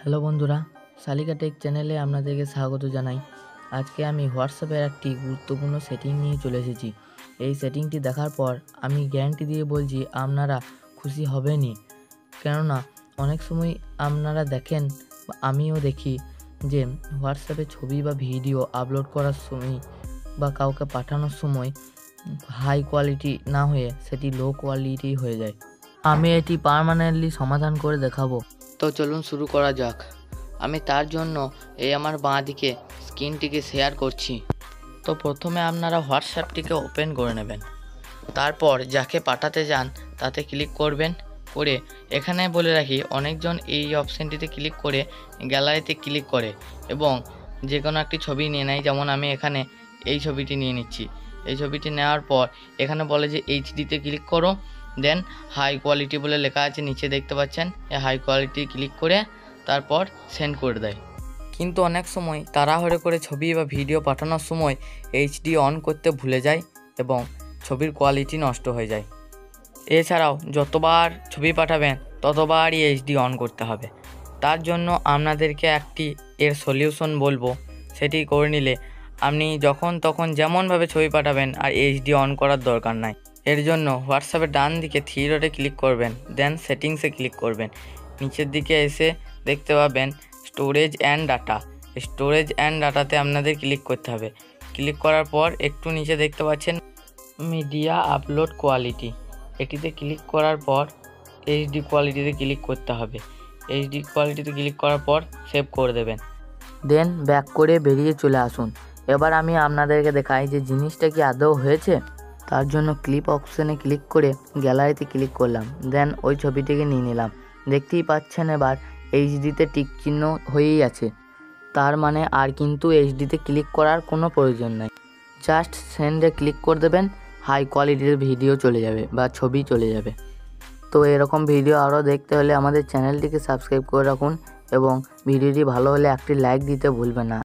Hello বন্ধুরা, শালিকা take চ্যানেলে আপনাদেরকে স্বাগত জানাই। আজকে আমি হোয়াটসঅ্যাপের একটি গুরুত্বপূর্ণ সেটিং নিয়ে চলে এসেছি। এই সেটিংটি দেখার পর আমি গ্যারান্টি দিয়ে বলছি আপনারা খুশি হবেনই। কেননা অনেক সময় আপনারা দেখেন বা আমিও দেখি যে হোয়াটসঅ্যাপে ছবি বা ভিডিও আপলোড করার সময় বা কাউকে পাঠানোর সময় হাই কোয়ালিটি না হয়ে সেটি লো কোয়ালিটি হয়ে যায়। আমি এটি পার্মানেন্টলি সমাধান করে দেখাবো। তো চলুন শুরু করা যাক। আমি তার জন্য এই আমার বাঁ দিকে স্ক্রিনটিকে শেয়ার করছি। তো প্রথমে আপনারা হোয়াটসঅ্যাপটিকে ওপেন করে নেবেন। তারপর যাকে পাঠাতে যান তাতে ক্লিক করবেন। করে এখানে বলে রাখি, অনেকজন এই অপশানটিতে ক্লিক করে গ্যালারিতে ক্লিক করে এবং যে কোনো একটি ছবি নিয়ে নেয়। যেমন আমি এখানে এই ছবিটি নিয়ে নিচ্ছি। এই ছবিটি নেওয়ার পর এখানে বলে যে এইচডিতে ক্লিক করো, দেন হাই কোয়ালিটি বলে লেখা আছে নিচে দেখতে পাচ্ছেন। এই হাই কোয়ালিটি ক্লিক করে তারপর সেন্ড করে দেয়। কিন্তু অনেক সময় তাড়াহুড়ো করে ছবি বা ভিডিও পাঠানোর সময় এইচডি অন করতে ভুলে যায় এবং ছবির কোয়ালিটি নষ্ট হয়ে যায়। এছাড়াও যতবার ছবি পাঠাবেন ততবারই এইচডি অন করতে হবে। তার জন্য আপনাদেরকে একটি এর সলিউশন বলবো, সেটি করে নিলে আপনি যখন তখন যেমনভাবে ছবি পাঠাবেন আর এইচডি অন করার দরকার নাই। এর জন্য হোয়াটসঅ্যাপের ডান দিকে থ্রি ডটে ক্লিক করবেন, দেন সেটিংসে ক্লিক করবেন। নিচের দিকে এসে দেখতে পাবেন storage and data. Storage and ডাটাতে আপনাদের ক্লিক করতে হবে। ক্লিক করার পর একটু নিচে দেখতে পাচ্ছেন মিডিয়া আপলোড কোয়ালিটি। এটিতে ক্লিক করার পর এইচডি কোয়ালিটিতে ক্লিক করতে হবে। এইচডি কোয়ালিটিতে ক্লিক করার পর সেভ করে দেবেন। দেন ব্যাক করে বেরিয়ে চলে আসুন। এবার আমি আপনাদেরকে দেখাই যে জিনিসটা কি আদৌ হয়েছে। তার জন্য ক্লিপ অপশানে ক্লিক করে গ্যালারিতে ক্লিক করলাম, দেন ওই ছবিটিকে নিয়ে নিলাম। দেখতেই পাচ্ছেন এবার এইচডিতে টিক চিহ্ন হয়েই আছে। তার মানে আর কিন্তু এইচডিতে ক্লিক করার কোনো প্রয়োজন নাই। জাস্ট সেন্ডে ক্লিক করে দেবেন, হাই কোয়ালিটির ভিডিও চলে যাবে বা ছবি চলে যাবে। তো এরকম ভিডিও আরও দেখতে হলে আমাদের চ্যানেলটিকে সাবস্ক্রাইব করে রাখুন এবং ভিডিওটি ভালো হলে একটি লাইক দিতে ভুলবেন না।